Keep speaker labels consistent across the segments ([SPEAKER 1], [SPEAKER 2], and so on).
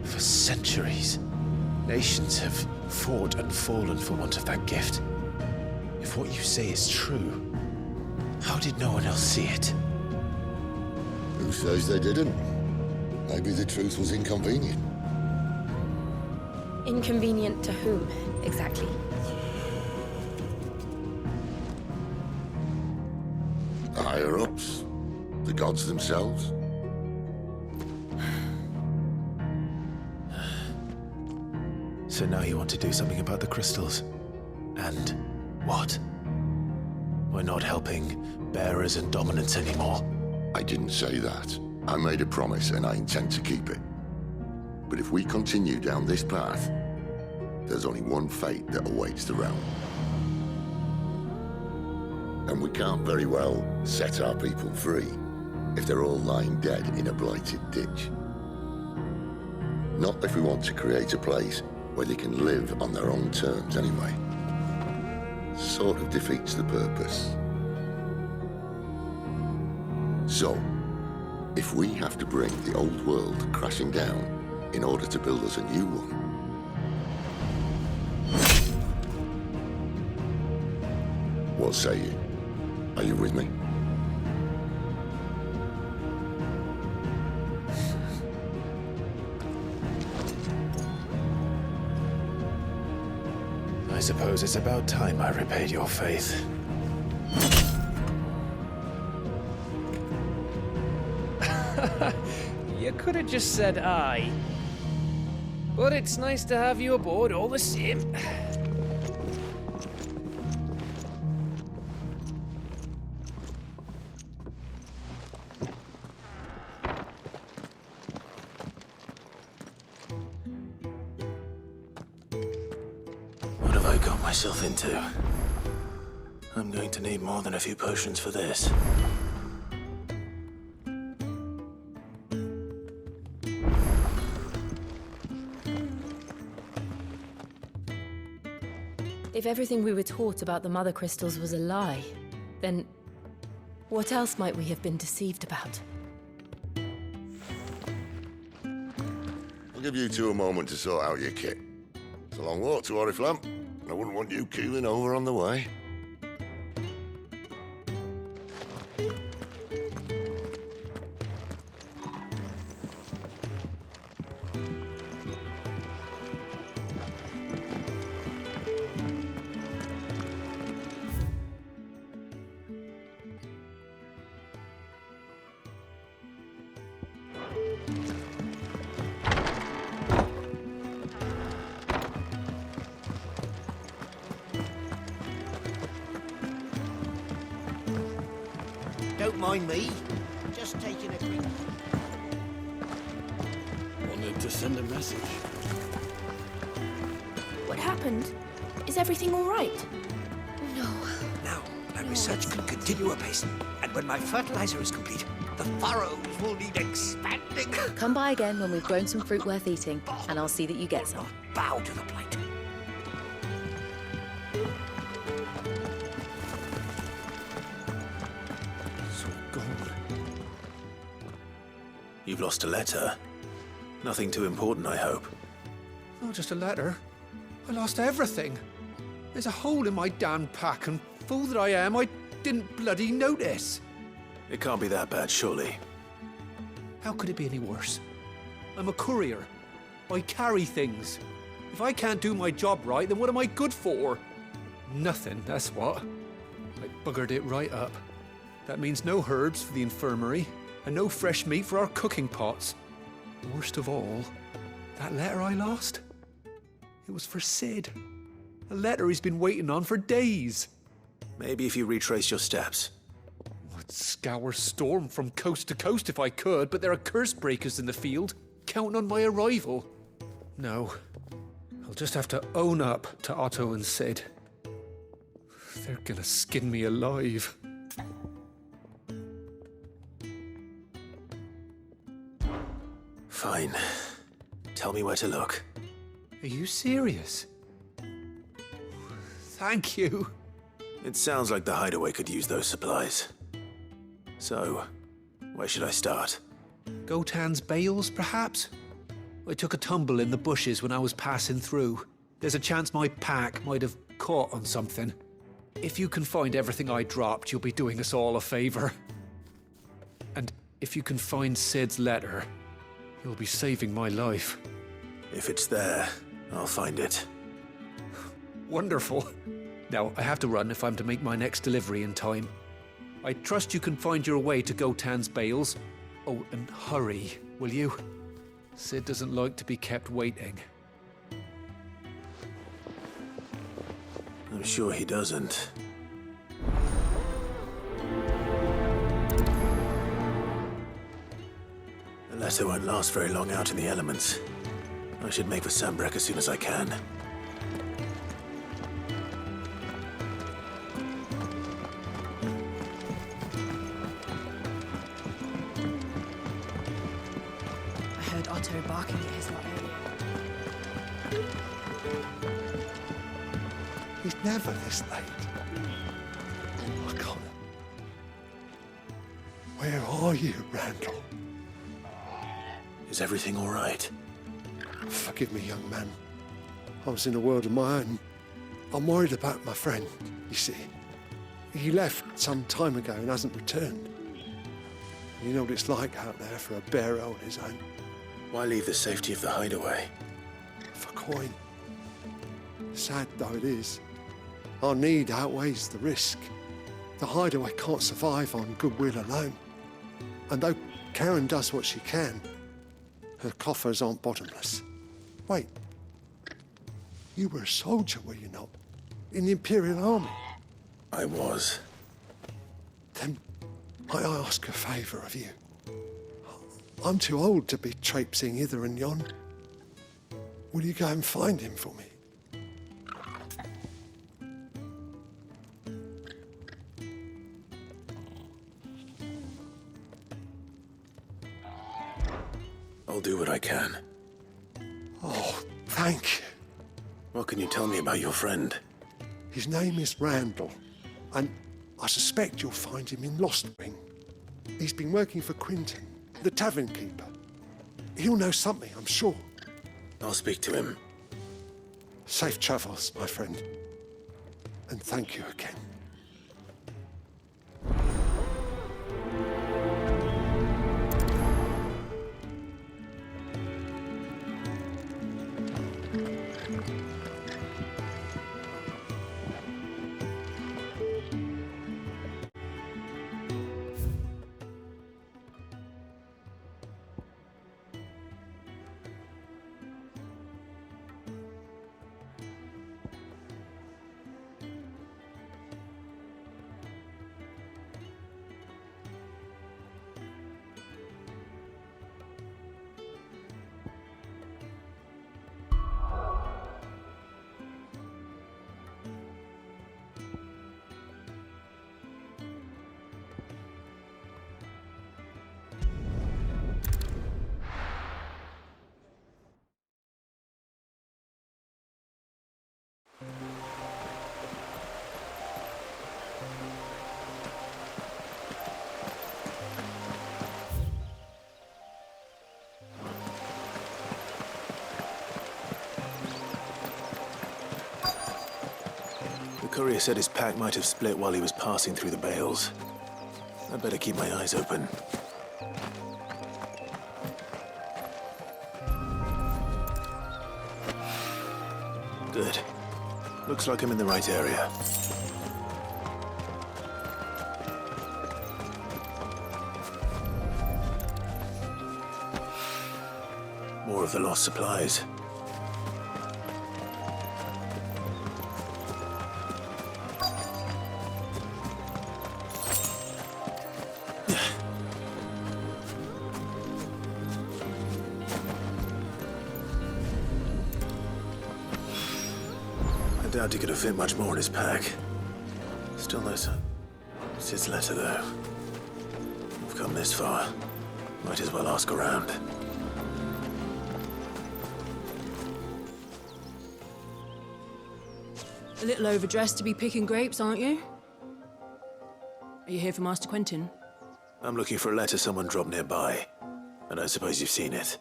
[SPEAKER 1] For centuries, nations have fought and fallen for want of that gift. If what you say is true, how did no one else see it?
[SPEAKER 2] Who says they didn't? Maybe the truth was inconvenient.
[SPEAKER 3] Inconvenient to whom, exactly?
[SPEAKER 2] The higher-ups? The gods themselves?
[SPEAKER 1] So now you want to do something about the crystals. And what? We're not helping bearers and dominants anymore.
[SPEAKER 2] I didn't say that. I made a promise and I intend to keep it. But if we continue down this path, there's only one fate that awaits the realm. And we can't very well set our people free if they're all lying dead in a blighted ditch. Not if we want to create a place where they can live on their own terms anyway. Sort of defeats the purpose. So, if we have to bring the old world crashing down in order to build us a new one, what say you? Are you with me?
[SPEAKER 1] I suppose it's about time I repaid your faith.
[SPEAKER 4] You could have just said aye. But it's nice to have you aboard all the same.
[SPEAKER 1] What have I got myself into? I'm going to need more than a few potions for this.
[SPEAKER 3] If everything we were taught about the Mother Crystals was a lie, then what else might we have been deceived about?
[SPEAKER 2] I'll give you two a moment to sort out your kit. It's a long walk to Oriflamme, and I wouldn't want you keeling over on the way.
[SPEAKER 5] Don't mind me. Just taking a quick...
[SPEAKER 6] Wanted to send a message.
[SPEAKER 3] What happened? Is everything all right? No.
[SPEAKER 5] Now, my research can continue apace. And when my fertilizer is complete, the furrows will need expanding.
[SPEAKER 7] Come by again when we've grown some fruit worth eating, and I'll see that you get some.
[SPEAKER 5] Bow to the plate.
[SPEAKER 1] You've lost a letter. Nothing too important, I hope.
[SPEAKER 8] Not just a letter. I lost everything. There's a hole in my damn pack, and fool that I am, I didn't bloody notice.
[SPEAKER 1] It can't be that bad, surely.
[SPEAKER 8] How could it be any worse? I'm a courier. I carry things. If I can't do my job right, then what am I good for? Nothing, that's what. I buggered it right up. That means no herbs for the infirmary, and no fresh meat for our cooking pots. Worst of all, that letter I lost? It was for Sid. A letter he's been waiting on for days.
[SPEAKER 1] Maybe if you retrace your steps.
[SPEAKER 8] I'd scour Storm from coast to coast if I could, but there are curse breakers in the field, counting on my arrival. No, I'll just have to own up to Otto and Sid. They're gonna skin me alive.
[SPEAKER 1] Fine. Tell me where to look.
[SPEAKER 8] Are you serious? Thank you.
[SPEAKER 1] It sounds like the hideaway could use those supplies. So, where should I start?
[SPEAKER 8] Gotan's bales, perhaps? I took a tumble in the bushes when I was passing through. There's a chance my pack might have caught on something. If you can find everything I dropped, you'll be doing us all a favor. And if you can find Sid's letter, you'll be saving my life.
[SPEAKER 1] If it's there, I'll find it.
[SPEAKER 8] Wonderful. Now, I have to run if I'm to make my next delivery in time. I trust you can find your way to Gotan's bales. Oh, and hurry, will you? Sid doesn't like to be kept waiting.
[SPEAKER 1] I'm sure he doesn't. The letter won't last very long out in the elements. I should make for Sambrek as soon as I can.
[SPEAKER 3] I heard Otto barking at his lot earlier.
[SPEAKER 9] He's never this late. I can't. Where are you, Randall?
[SPEAKER 1] Is everything all right?
[SPEAKER 9] Forgive me, young man. I was in a world of my own. I'm worried about my friend, you see. He left some time ago and hasn't returned. You know what it's like out there for a bearer on his own.
[SPEAKER 1] Why leave the safety of the hideaway?
[SPEAKER 9] For coin. Sad though it is, our need outweighs the risk. The hideaway can't survive on goodwill alone. And though Karen does what she can, her coffers aren't bottomless. Wait, you were a soldier, were you not? In the Imperial Army?
[SPEAKER 1] I was.
[SPEAKER 9] Then I ask a favour of you. I'm too old to be traipsing hither and yon. Will you go and find him for me?
[SPEAKER 1] I'll do what I can.
[SPEAKER 9] Oh, thank you.
[SPEAKER 1] What can you tell me about your friend?
[SPEAKER 9] His name is Randall, and I suspect you'll find him in Lost Wing. He's been working for Quinton, the tavern keeper. He'll know something, I'm sure.
[SPEAKER 1] I'll speak to him.
[SPEAKER 9] Safe travels, my friend. And thank you again.
[SPEAKER 1] The courier said his pack might have split while he was passing through the bales. I'd better keep my eyes open. Good. Looks like I'm in the right area. More of the lost supplies. I doubt he could have fit much more in his pack. Still no sign. Sid's letter, though. We've come this far. Might as well ask around.
[SPEAKER 3] A little overdressed to be picking grapes, aren't you? Are you here for Master Quentin?
[SPEAKER 1] I'm looking for a letter someone dropped nearby. And I suppose you've seen it.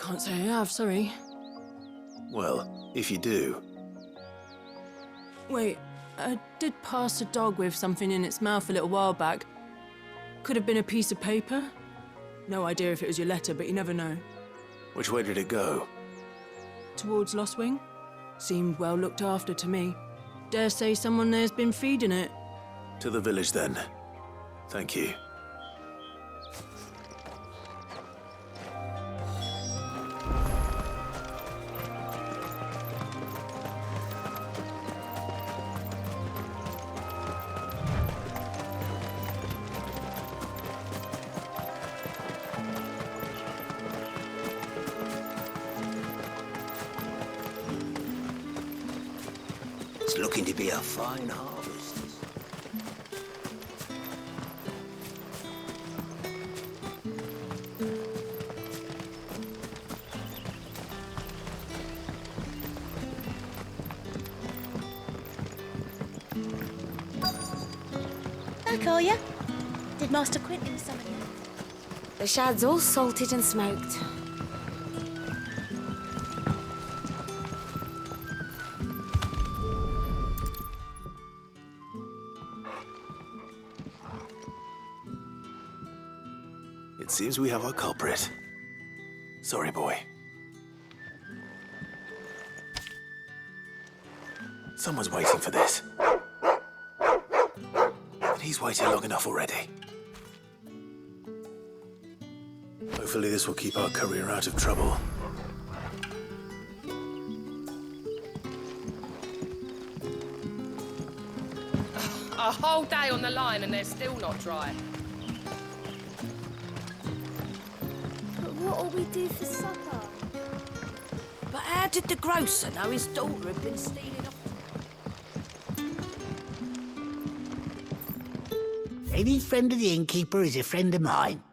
[SPEAKER 10] Can't say I have, sorry.
[SPEAKER 1] Well, if you do,
[SPEAKER 10] Wait, I did pass a dog with something in its mouth a little while back. Could have been a piece of paper. No idea if it was your letter, but you never know.
[SPEAKER 1] which way did it go?
[SPEAKER 10] Towards Lost Wing? Seemed well looked after to me. Dare say someone there's been feeding it.
[SPEAKER 1] To the village then. Thank you.
[SPEAKER 5] It's looking to be a fine harvest.
[SPEAKER 11] Back, are ya? Did Master Quentin summon you?
[SPEAKER 12] The shad's all salted and smoked.
[SPEAKER 1] It seems we have our culprit. Sorry, boy. Someone's waiting for this. But he's waited long enough already. Hopefully this will keep our courier out of trouble.
[SPEAKER 13] A whole day on the line and they're still not dry.
[SPEAKER 11] But what'll we do for supper?
[SPEAKER 5] But how did the grocer know his daughter had been stealing off?
[SPEAKER 14] Any friend of the innkeeper is a friend of mine.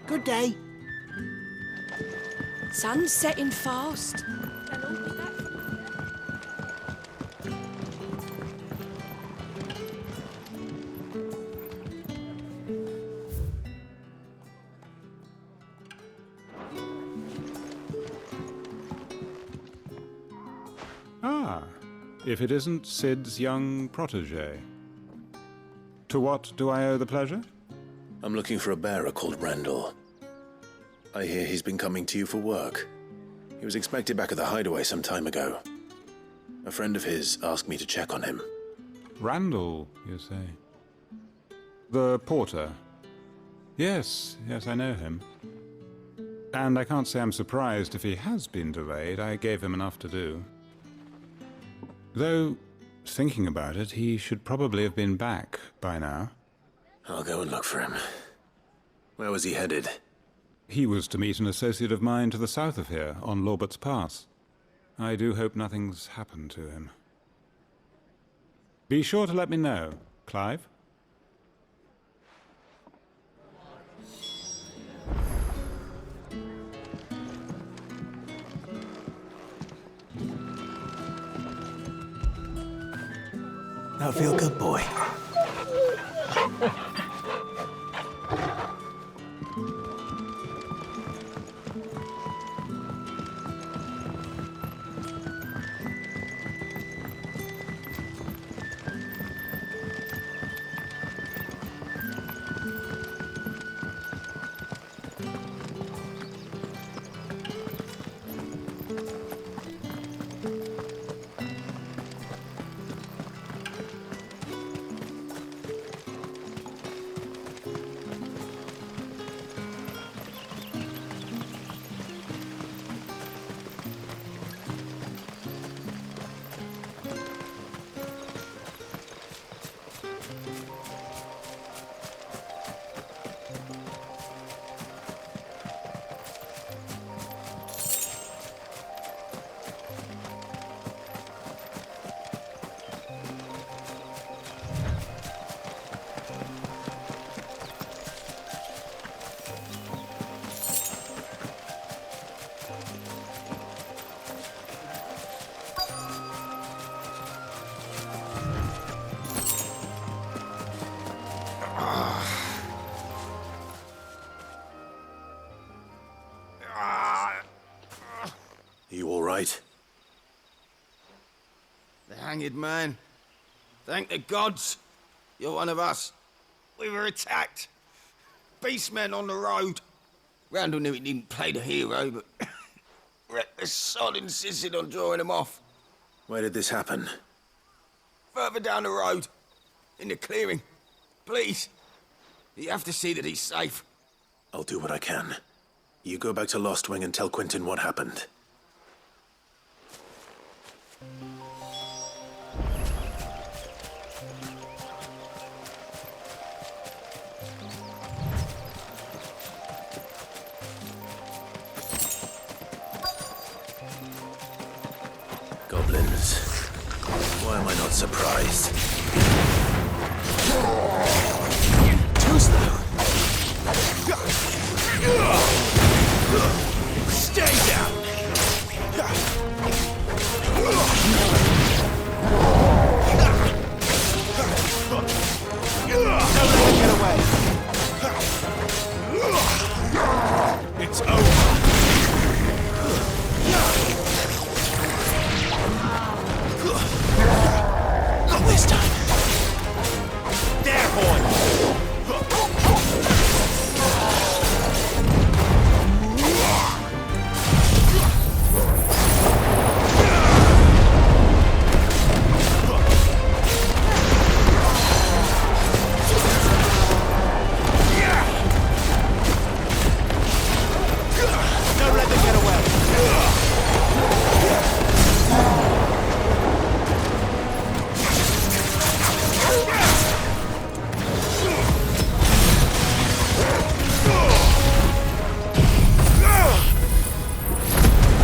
[SPEAKER 14] Good day.
[SPEAKER 5] Sun's setting fast.
[SPEAKER 15] Ah, if it isn't Sid's young protege. To what do I owe the pleasure?
[SPEAKER 1] I'm looking for a bearer called Randall. I hear he's been coming to you for work. He was expected back at the hideaway some time ago. A friend of his asked me to check on him.
[SPEAKER 15] Randall, you say? The porter? Yes, I know him. And I can't say I'm surprised if he has been delayed. I gave him enough to do. Though, thinking about it, he should probably have been back by now.
[SPEAKER 1] I'll go and look for him. Where was he headed?
[SPEAKER 15] He was to meet an associate of mine to the south of here, on Lorbert's Pass. I do hope nothing's happened to him. Be sure to let me know, Clive.
[SPEAKER 1] Now feel good, boy.
[SPEAKER 16] hanged man. Thank the gods. You're one of us. We were attacked. Beastmen on the road. Randall knew he didn't play the hero, but the sod insisted on drawing him off.
[SPEAKER 1] Where did this happen?
[SPEAKER 16] Further down the road. In the clearing. Please. You have to see that he's safe.
[SPEAKER 1] I'll do what I can. You go back to Lost Wing and tell Quentin what happened. Goblins. Why am I not surprised?
[SPEAKER 5] Too slow. Stay down. Don't let him get away. It's over. Not this time. There, boy. Don't let them get away.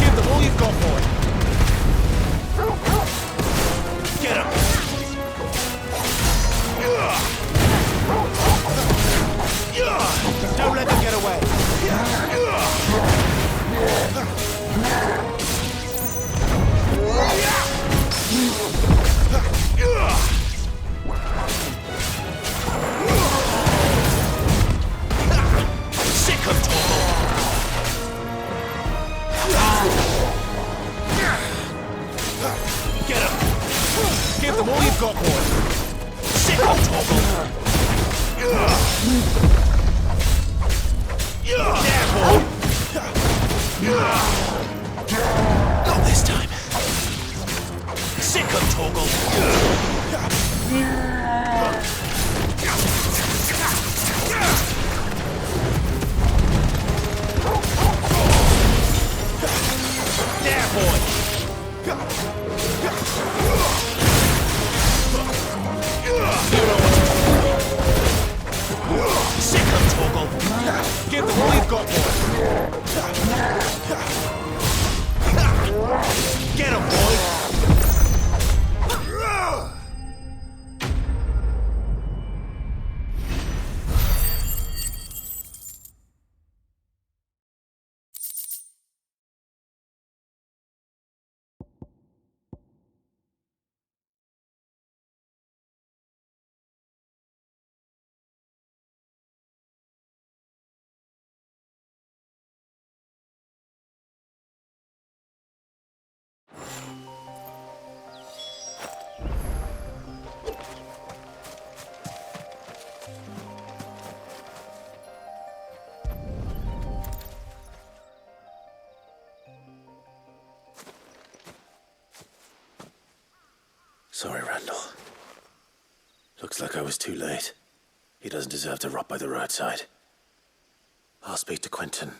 [SPEAKER 5] Give them all you've got, boy. Get him. Don't let them get away. Sick of Torgal. Get him. Give them all you've got, boy. Sick of Torgal. There, boy. Not this time. Sick of Torgal. There, boy. Sick of Torgal. Give them all you've got, boy. Get him, boy.
[SPEAKER 1] Sorry, Randall. Looks like I was too late. He doesn't deserve to rot by the roadside. I'll speak to Quentin.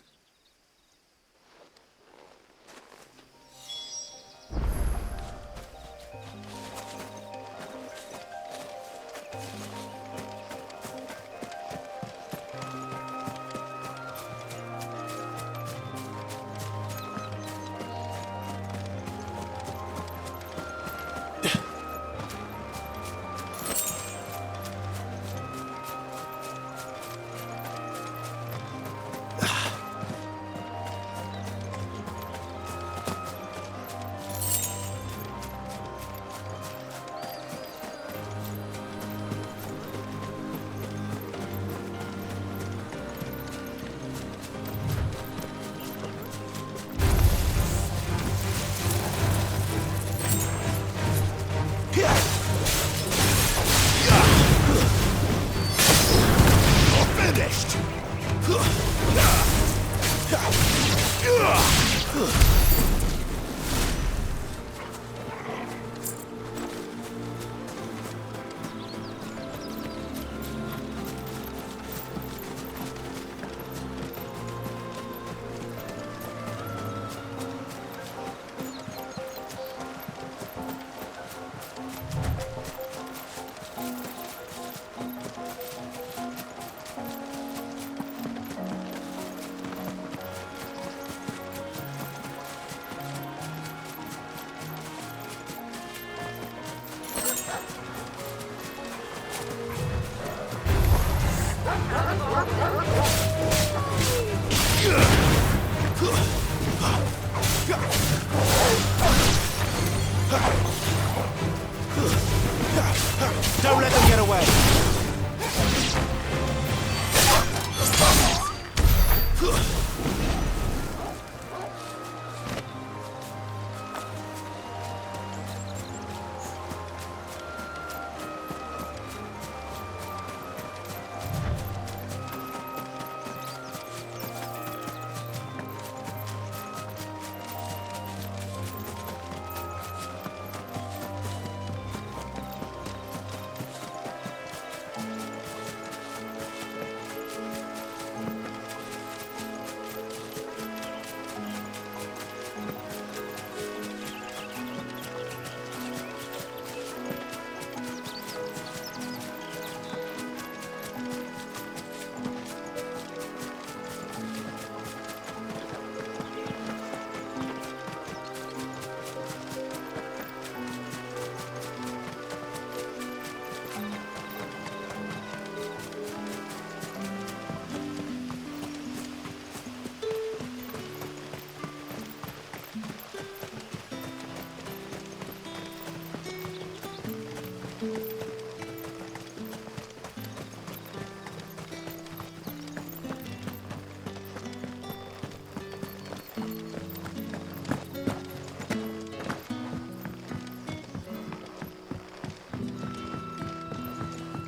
[SPEAKER 5] Don't let them get away!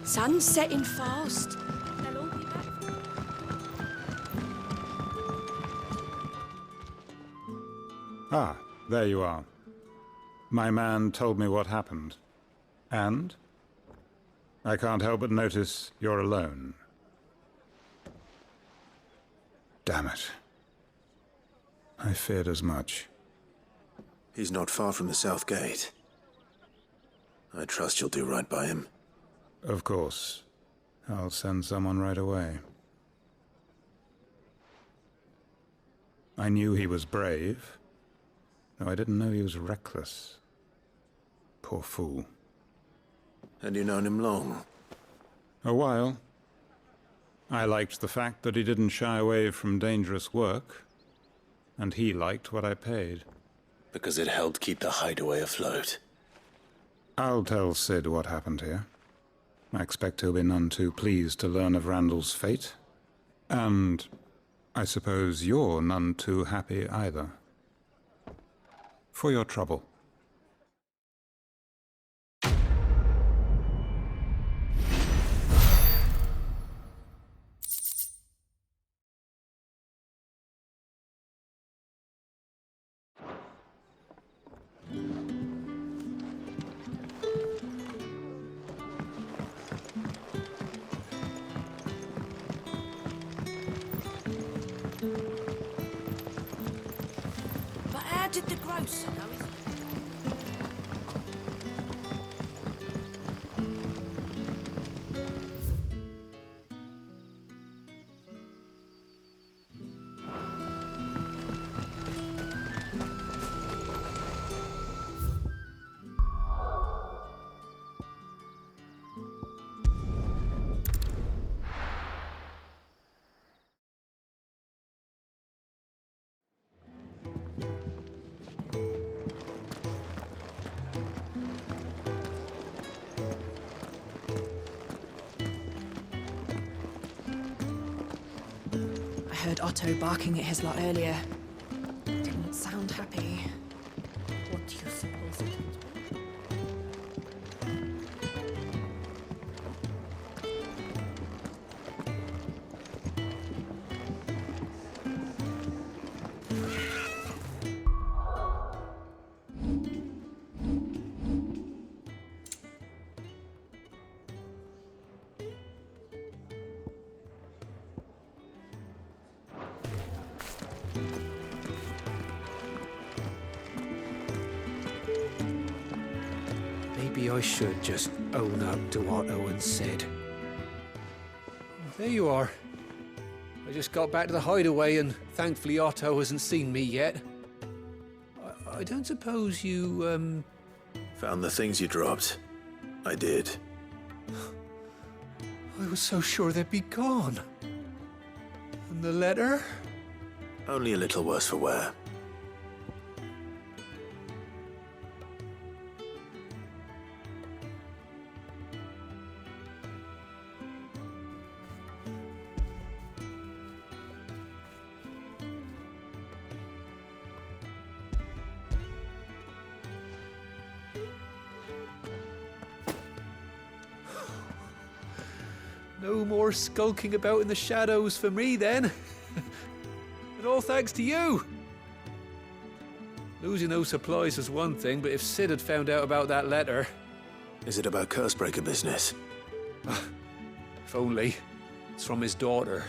[SPEAKER 12] Sun's setting fast. They'll all be back.
[SPEAKER 15] Ah, there you are. My man told me what happened. And? I can't help but notice you're alone. Damn it. I feared as much.
[SPEAKER 1] He's not far from the South Gate. I trust you'll do right by him.
[SPEAKER 15] Of course. I'll send someone right away. I knew he was brave, though I didn't know he was reckless. Poor fool.
[SPEAKER 1] Had you known him long?
[SPEAKER 15] A while. I liked the fact that he didn't shy away from dangerous work, and he liked what I paid.
[SPEAKER 1] Because it helped keep the hideaway afloat.
[SPEAKER 15] I'll tell Sid what happened here. I expect he'll be none too pleased to learn of Randall's fate. And I suppose you're none too happy either. For your trouble.
[SPEAKER 12] But how did the grocer know his...
[SPEAKER 17] I heard Otto barking at his lot earlier. Didn't sound happy.
[SPEAKER 12] What do you suppose it is?
[SPEAKER 8] Maybe I should just own up to Otto and Sid. There you are. I just got back to the hideaway and thankfully Otto hasn't seen me yet. I don't suppose you,
[SPEAKER 1] Found the things you dropped. I did.
[SPEAKER 8] I was so sure they'd be gone. And the letter?
[SPEAKER 1] Only a little worse for wear.
[SPEAKER 8] No more skulking about in the shadows for me, then. And all thanks to you. Losing those supplies was one thing, but if Sid had found out about that letter...
[SPEAKER 1] Is it about Cursebreaker business?
[SPEAKER 8] If only. It's from his daughter.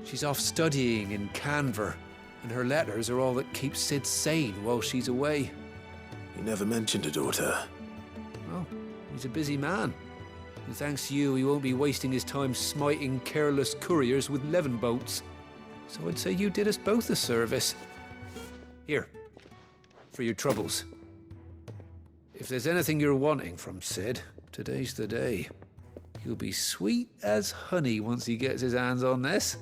[SPEAKER 8] She's off studying in Canver, and her letters are all that keeps Sid sane while she's away.
[SPEAKER 1] You never mentioned a daughter.
[SPEAKER 8] Well, he's a busy man. And thanks to you, he won't be wasting his time smiting careless couriers with levin boats. So I'd say you did us both a service. Here, for your troubles. If there's anything you're wanting from Sid, today's the day. He'll be sweet as honey once he gets his hands on this.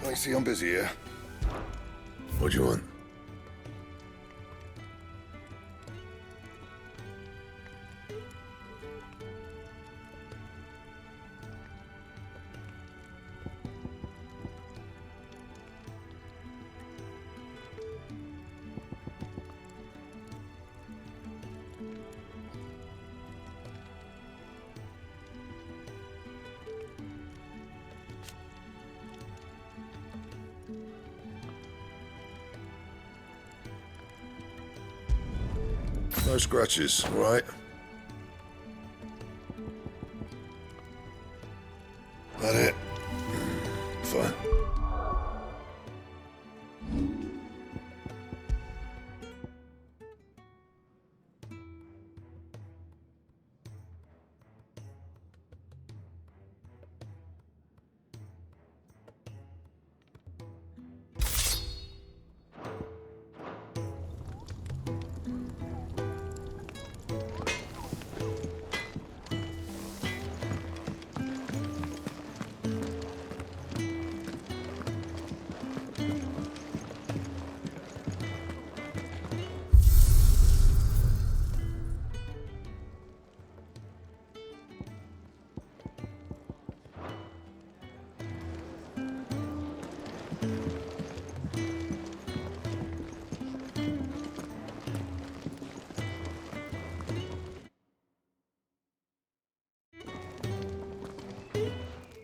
[SPEAKER 2] I see I'm busy here. What do you want? No scratches, all right? That it? Fine.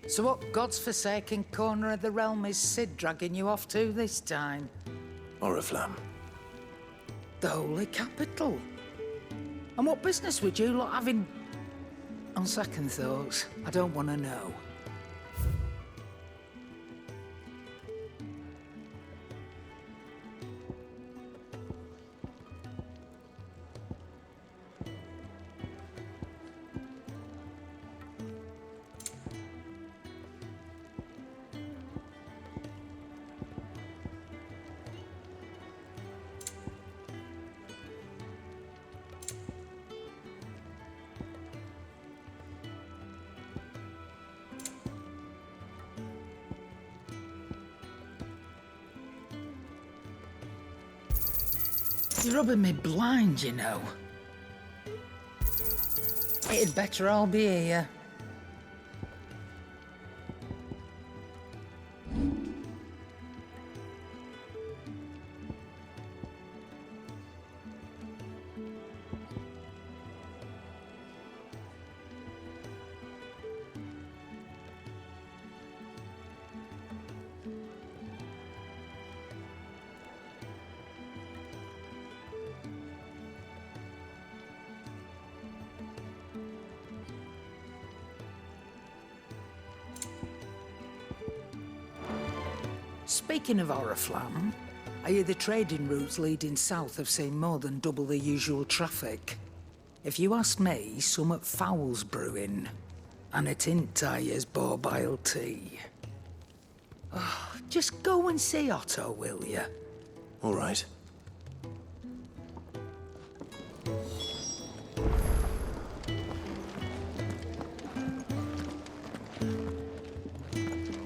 [SPEAKER 14] So what God's forsaken corner of the realm is Sid dragging you off to this time?
[SPEAKER 1] Oriflamme.
[SPEAKER 14] The Holy Capital. And what business would you lot have in... On second thoughts, I don't want to know. You're rubbing me blind, you know. It'd better all be here. Speaking of Oriflamme, I hear the trading routes leading south have seen more than double the usual traffic. If you ask me, summat foul's brewing. And it ain't Tyre's borbile tea. Oh, just go and see Otto, will you?
[SPEAKER 1] All right.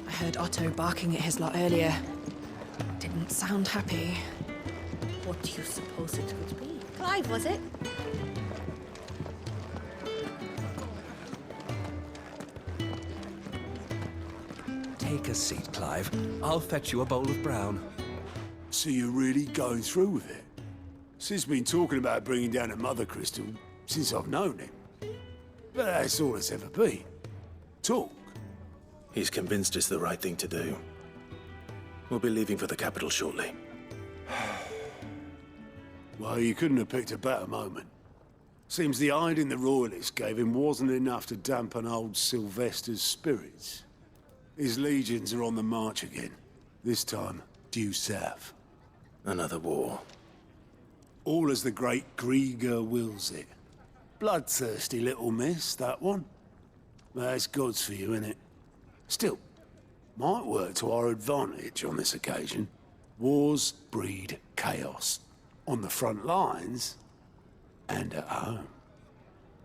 [SPEAKER 17] I heard Otto barking at his lot earlier. Didn't sound happy.
[SPEAKER 12] What do you suppose it could be?
[SPEAKER 11] Clive, was it?
[SPEAKER 5] Take a seat, Clive. I'll fetch you a bowl of brown.
[SPEAKER 18] So you're really going through with it? Sid's been talking about bringing down a mother crystal since I've known him. But that's all it's ever been. Talk.
[SPEAKER 1] He's convinced it's the right thing to do. We'll be leaving for the capital shortly.
[SPEAKER 18] Well, you couldn't have picked a better moment. Seems the hiding the royalists gave him wasn't enough to dampen old Sylvester's spirits. His legions are on the march again. This time, due south.
[SPEAKER 1] Another war.
[SPEAKER 18] All as the great Grieger wills it. Bloodthirsty little miss, that one. That's God's for you, innit? Still, might work to our advantage on this occasion. Wars breed chaos. On the front lines, and at home.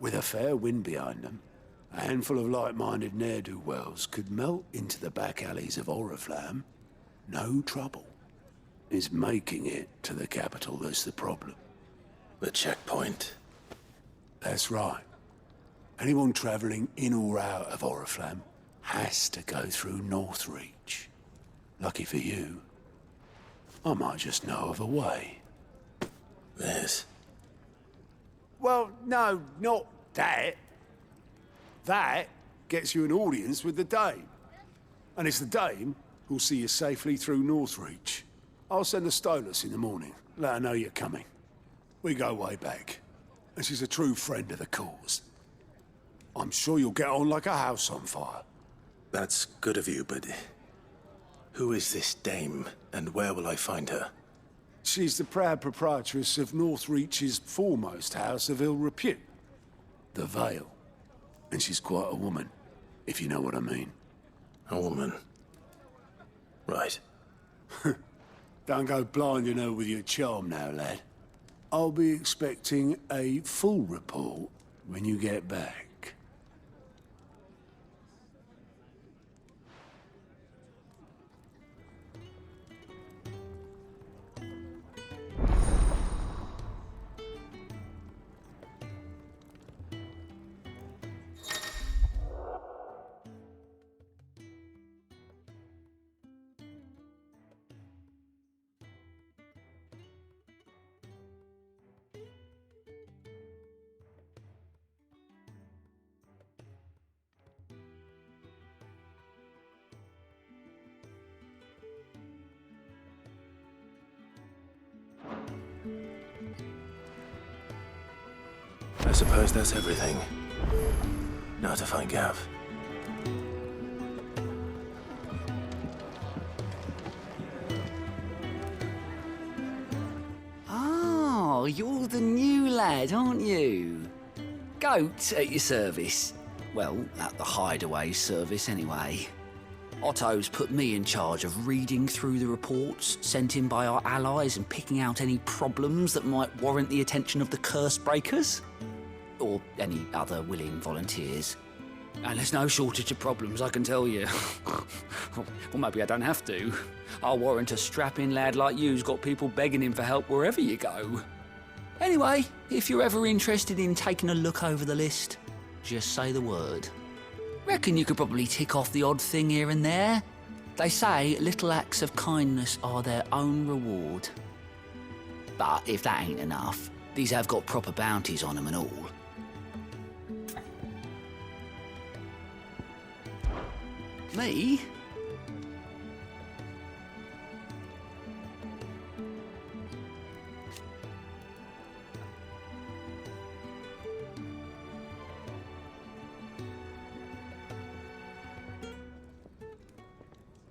[SPEAKER 18] With a fair wind behind them, a handful of like-minded ne'er-do-wells could melt into the back alleys of Oriflamme. No trouble. It's making it to the capital that's the problem.
[SPEAKER 1] The checkpoint.
[SPEAKER 18] That's right. Anyone travelling in or out of Oriflamme has to go through Northreach. Lucky for you, I might just know of a way.
[SPEAKER 1] This?
[SPEAKER 18] Well, no, not that. That gets you an audience with the Dame. And it's the Dame who'll see you safely through Northreach. I'll send a Stolas in the morning, let her know you're coming. We go way back, and she's a true friend of the cause. I'm sure you'll get on like a house on fire.
[SPEAKER 1] That's good of you, but who is this Dame, and where will I find her?
[SPEAKER 18] She's the proud proprietress of Northreach's foremost house of ill repute, the Vale. And she's quite a woman, if you know what I mean.
[SPEAKER 1] A woman? Right.
[SPEAKER 18] Don't go blinding her with your charm now, lad. I'll be expecting a full report when you get back.
[SPEAKER 1] I suppose that's everything. Now to find Gav.
[SPEAKER 19] Oh, you're the new lad, aren't you? Goat at your service. Well, at the hideaway service anyway. Otto's put me in charge of reading through the reports sent in by our allies and picking out any problems that might warrant the attention of the curse breakers. Or any other willing volunteers. And there's no shortage of problems, I can tell you. Well, maybe I don't have to. I'll warrant a strapping lad like you's got people begging him for help wherever you go. Anyway, if you're ever interested in taking a look over the list, just say the word. Reckon you could probably tick off the odd thing here and there. They say little acts of kindness are their own reward. But if that ain't enough, these have got proper bounties on them and all. Me?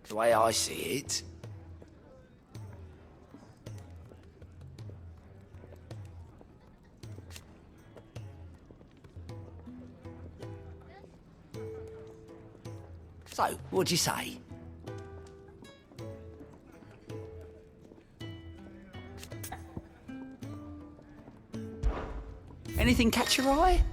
[SPEAKER 19] The way I see it, so, what'd you say? Anything catch your eye?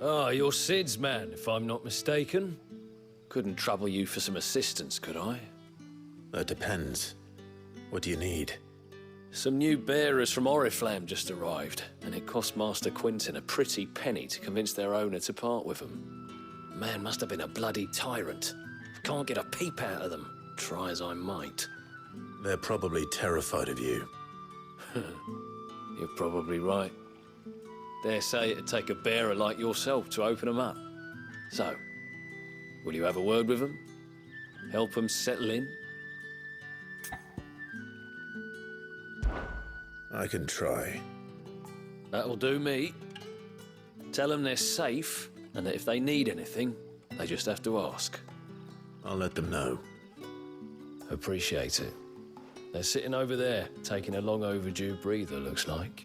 [SPEAKER 6] Ah, you're Sid's man, if I'm not mistaken. Couldn't trouble you for some assistance, could I?
[SPEAKER 1] That depends. What do you need?
[SPEAKER 6] Some new bearers from Oriflamme just arrived, and it cost Master Quentin a pretty penny to convince their owner to part with them. The man must have been a bloody tyrant. Can't get a peep out of them, try as I might.
[SPEAKER 1] They're probably terrified of you.
[SPEAKER 6] You're probably right. Dare say it'd take a bearer like yourself to open them up. So, will you have a word with them? Help them settle in?
[SPEAKER 1] I can try.
[SPEAKER 6] That'll do me. Tell them they're safe, and that if they need anything, they just have to ask.
[SPEAKER 1] I'll let them know.
[SPEAKER 6] Appreciate it. They're sitting over there, taking a long overdue breather, looks like.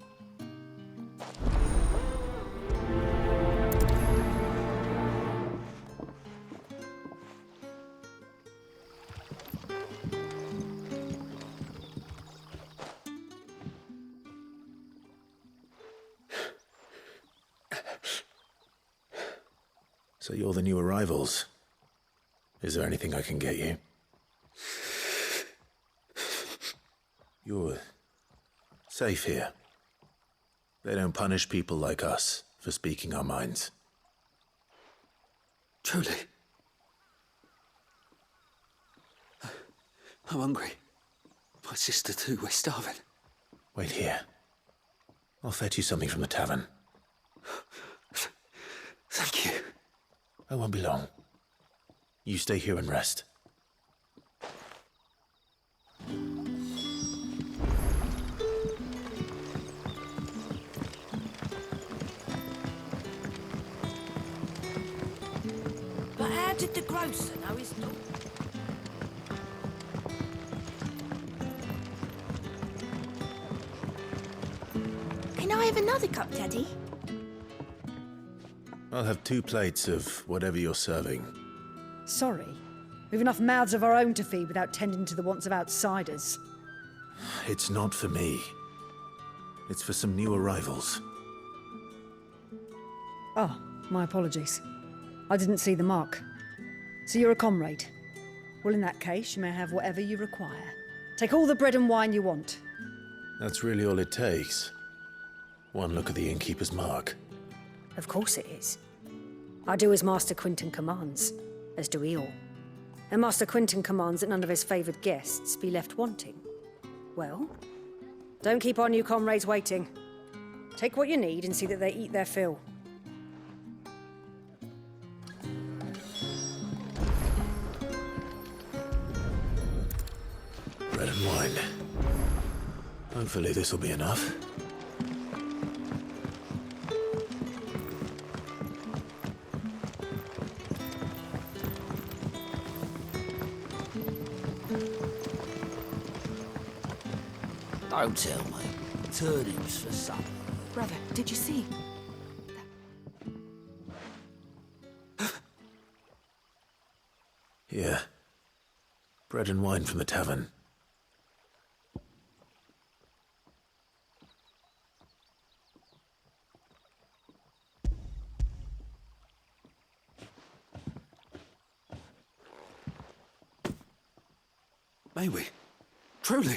[SPEAKER 1] So you're the new arrivals. Is there anything I can get you? You're safe here. They don't punish people like us for speaking our minds.
[SPEAKER 5] Truly. I'm hungry. My sister too, we're starving.
[SPEAKER 1] Wait here. I'll fetch you something from the tavern.
[SPEAKER 5] Thank you.
[SPEAKER 1] I won't be long. You stay here and rest.
[SPEAKER 12] But how did the grocer know his daughter?
[SPEAKER 11] Can I have another cup, Daddy?
[SPEAKER 1] I'll have 2 plates of whatever you're serving.
[SPEAKER 20] Sorry. We've enough mouths of our own to feed without tending to the wants of outsiders.
[SPEAKER 1] It's not for me. It's for some new arrivals.
[SPEAKER 20] Oh, my apologies. I didn't see the mark. So you're a comrade. Well, in that case, you may have whatever you require. Take all the bread and wine you want.
[SPEAKER 1] That's really all it takes. One look at the innkeeper's mark.
[SPEAKER 20] Of course it is. I do as Master Quentin commands, as do we all. And Master Quentin commands that none of his favoured guests be left wanting. Well, Don't keep our new comrades waiting. Take what you need and see that they eat their fill.
[SPEAKER 1] Bread and wine. Hopefully this will be enough.
[SPEAKER 19] Don't tell me. Turnips for supper.
[SPEAKER 17] Brother, did you see?
[SPEAKER 1] Here. Bread and wine from the tavern.
[SPEAKER 8] May we? Truly?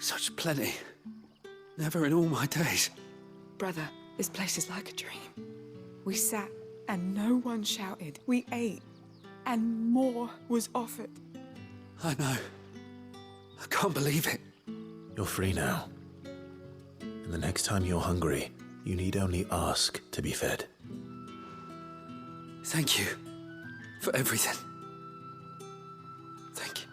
[SPEAKER 8] Such plenty. Never in all my days.
[SPEAKER 21] Brother, this place is like a dream. We sat and no one shouted. We ate and more was offered.
[SPEAKER 8] I know. I can't believe it.
[SPEAKER 1] You're free now. And the next time you're hungry, you need only ask to be fed.
[SPEAKER 8] Thank you for everything. Thank you.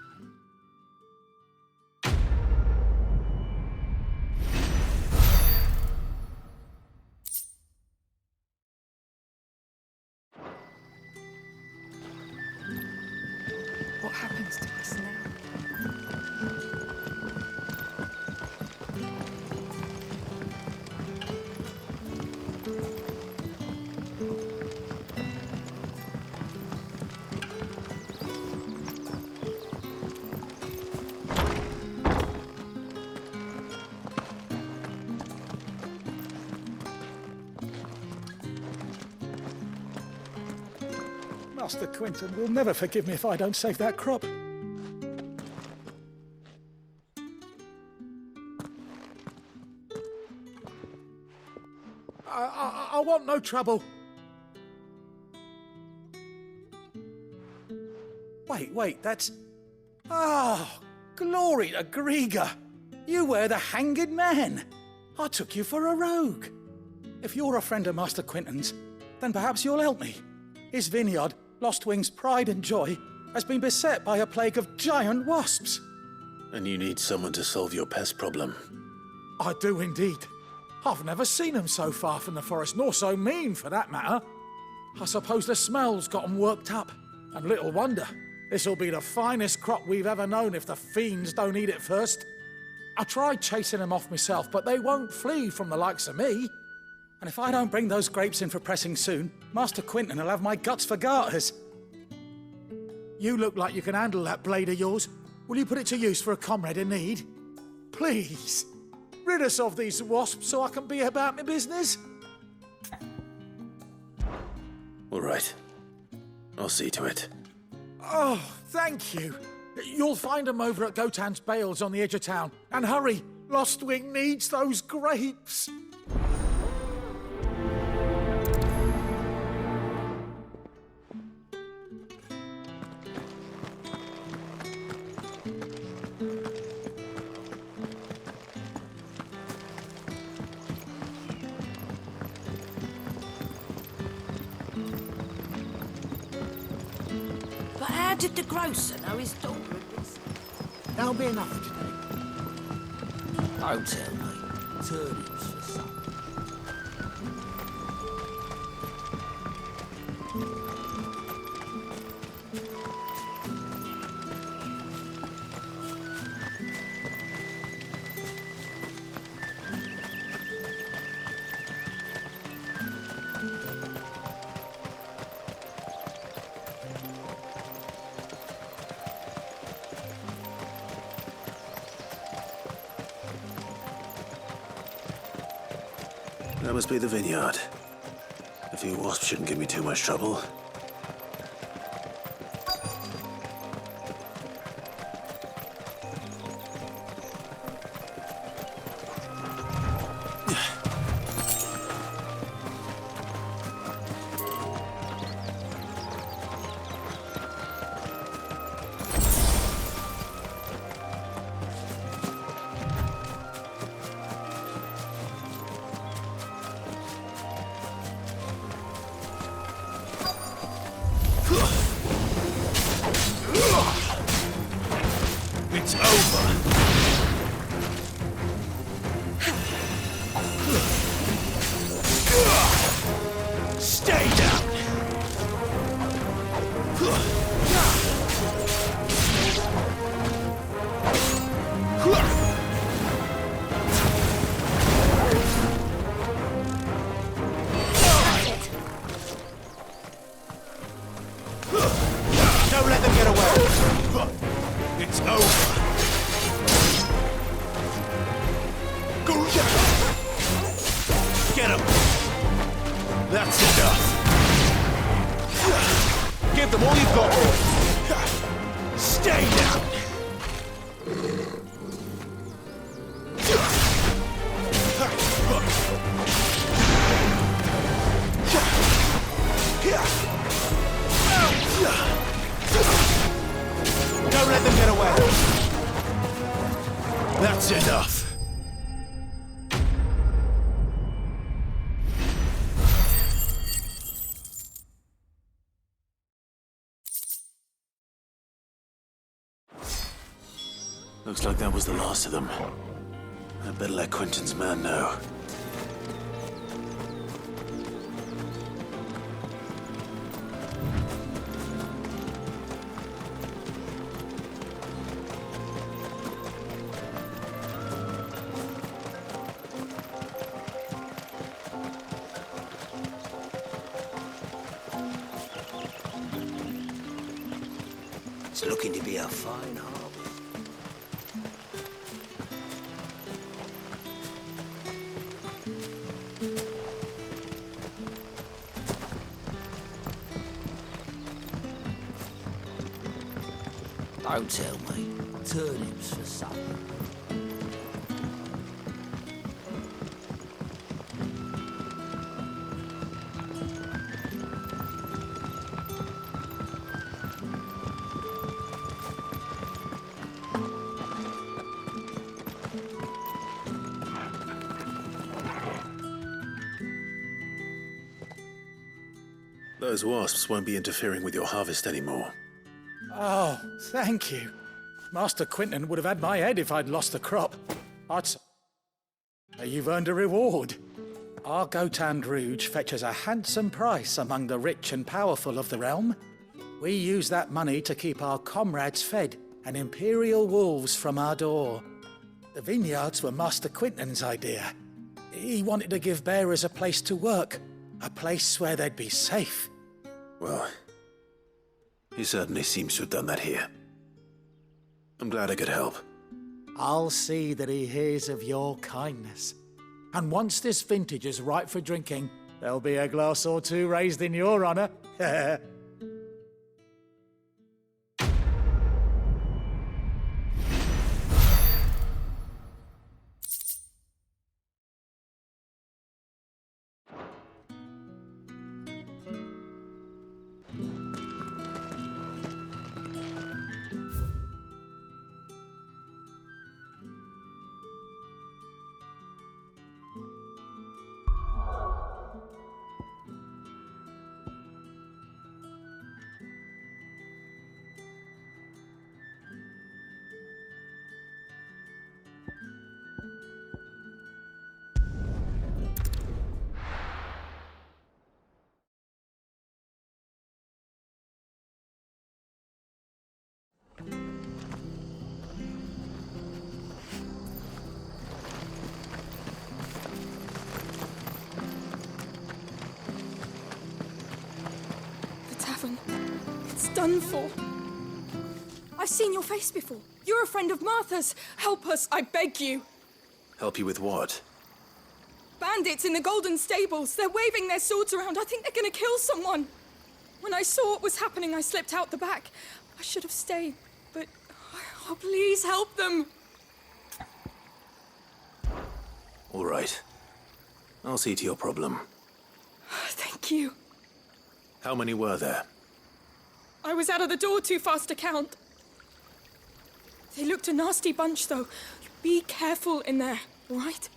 [SPEAKER 21] What happens to us now?
[SPEAKER 22] Master Quinton will never forgive me if I don't save that crop. I want no trouble. Wait, that's... Oh, glory to Griga. You were the hanged man. I took you for a rogue. If you're a friend of Master Quinton's, then perhaps you'll help me. His vineyard, Lostwing's pride and joy, has been beset by a plague of giant wasps.
[SPEAKER 1] And you need someone to solve your pest problem.
[SPEAKER 22] I do indeed. I've never seen them so far from the forest, nor so mean, for that matter. I suppose the smell's got them worked up. And little wonder. This'll be the finest crop we've ever known if the fiends don't eat it first. I tried chasing them off myself, but they won't flee from the likes of me. And if I don't bring those grapes in for pressing soon, Master Quinton will have my guts for garters. You look like you can handle that blade of yours. Will you put it to use for a comrade in need? Please, rid us of these wasps so I can be about my business.
[SPEAKER 1] All right. I'll see to it.
[SPEAKER 22] Oh, thank you. You'll find them over at Gotan's Bales on the edge of town. And hurry, Lostwing needs those grapes.
[SPEAKER 12] But how did the grocer know his daughter had been...
[SPEAKER 22] That'll be enough for today.
[SPEAKER 19] Don't tell me. Turnips for supper.
[SPEAKER 1] That must be the vineyard. A few wasps shouldn't give me too much trouble.
[SPEAKER 5] It's over. Stay down. Don't let them get away. It's over. Get him. That's enough. Give them all you've got. Stay down. Don't let them get away. That's enough.
[SPEAKER 1] Looks like that was the last of them. I'd better let Quentin's man know.
[SPEAKER 5] It's looking to be a fine harbour.
[SPEAKER 19] Don't tell me. Turnips for supper.
[SPEAKER 1] Those wasps won't be interfering with your harvest anymore.
[SPEAKER 22] Oh, thank you. Master Quentin would have had my head if I'd lost the crop. You've earned a reward. Our Gotand Rouge fetches a handsome price among the rich and powerful of the realm. We use that money to keep our comrades fed and imperial wolves from our door. The vineyards were Master Quentin's idea. He wanted to give bearers a place to work, a place where they'd be safe.
[SPEAKER 1] Well, he certainly seems to have done that here. I'm glad I could help.
[SPEAKER 22] I'll see that he hears of your kindness. And once this vintage is ripe for drinking, there'll be a glass or two raised in your honor.
[SPEAKER 21] It's done for. I've seen your face before. You're a friend of Martha's. Help us, I beg you.
[SPEAKER 1] Help you with what?
[SPEAKER 21] Bandits in the Golden Stables. They're waving their swords around. I think they're going to kill someone. When I saw what was happening, I slipped out the back. I should have stayed, but... Oh, please help them.
[SPEAKER 1] All right. I'll see to your problem.
[SPEAKER 21] Thank you.
[SPEAKER 1] How many were there?
[SPEAKER 21] I was out of the door too fast to count. They looked a nasty bunch, though. Be careful in there, all right?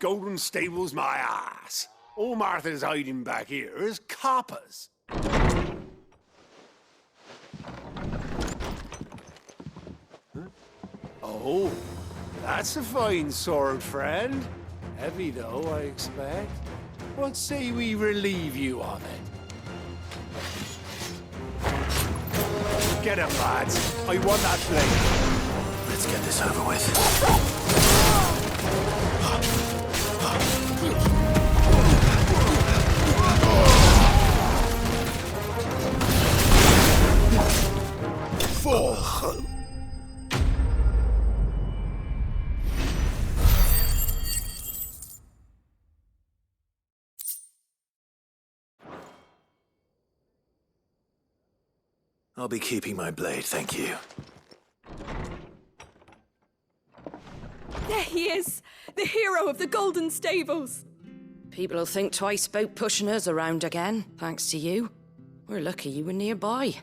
[SPEAKER 18] golden stables my ass. All Martha's hiding back here is coppers. Huh? Oh, that's a fine sword, friend. Heavy, though, I expect. What say we relieve you of it? Get him, lads. I want that blade.
[SPEAKER 1] Let's get this over with.
[SPEAKER 18] Fall.
[SPEAKER 1] I'll be keeping my blade, thank you.
[SPEAKER 21] There he is! The hero of the Golden Stables!
[SPEAKER 12] People will think twice about pushing us around again, thanks to you. We're lucky you were nearby.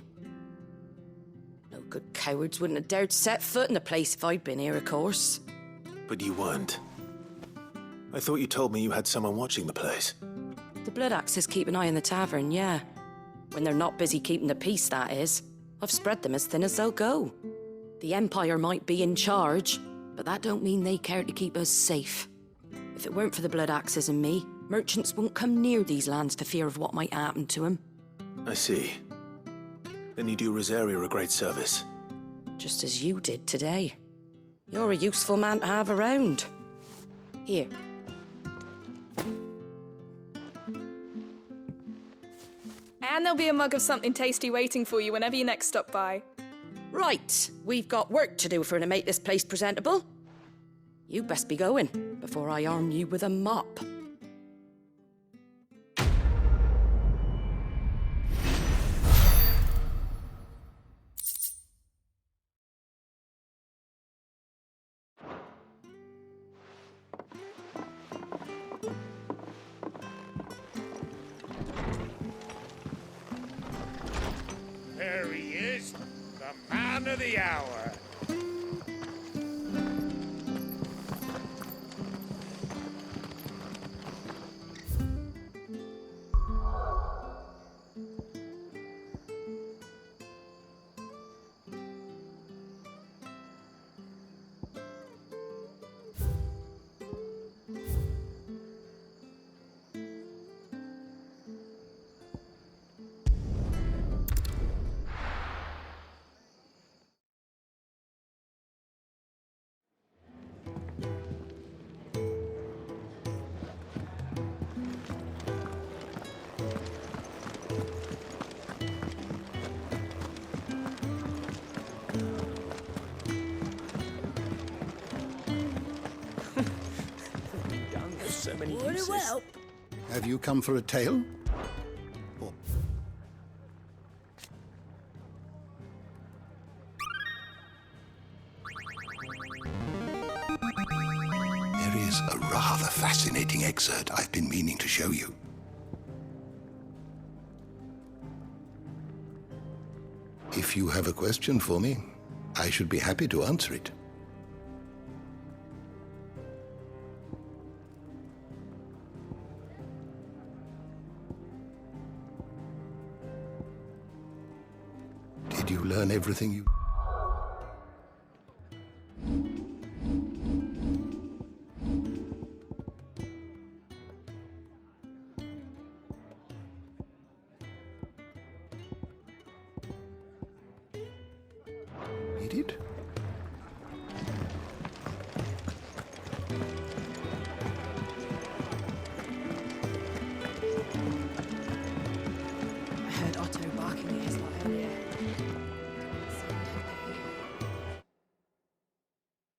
[SPEAKER 12] No good cowards wouldn't have dared set foot in the place if I'd been here, of course.
[SPEAKER 1] But you weren't. I thought you told me you had someone watching the place.
[SPEAKER 12] The Blood Axes keep an eye on the tavern, yeah. When they're not busy keeping the peace, that is. I've spread them as thin as they'll go. The Empire might be in charge, but that don't mean they care to keep us safe. If it weren't for the Blood Axes and me, merchants won't come near these lands for fear of what might happen to them.
[SPEAKER 1] I see. Then you do Rosaria a great service.
[SPEAKER 12] Just as you did today. You're a useful man to have around. Here.
[SPEAKER 21] And there'll be a mug of something tasty waiting for you whenever you next stop by.
[SPEAKER 12] Right, we've got work to do for to make this place presentable. You best be going, before I arm you with a mop.
[SPEAKER 18] There he is, the man of the hour.
[SPEAKER 5] So many
[SPEAKER 12] Would it help?
[SPEAKER 4] Have you come for a tale? Or...
[SPEAKER 7] There is a rather fascinating excerpt I've been meaning to show you. If you have a question for me, I should be happy to answer it. Did you learn everything you... Need it?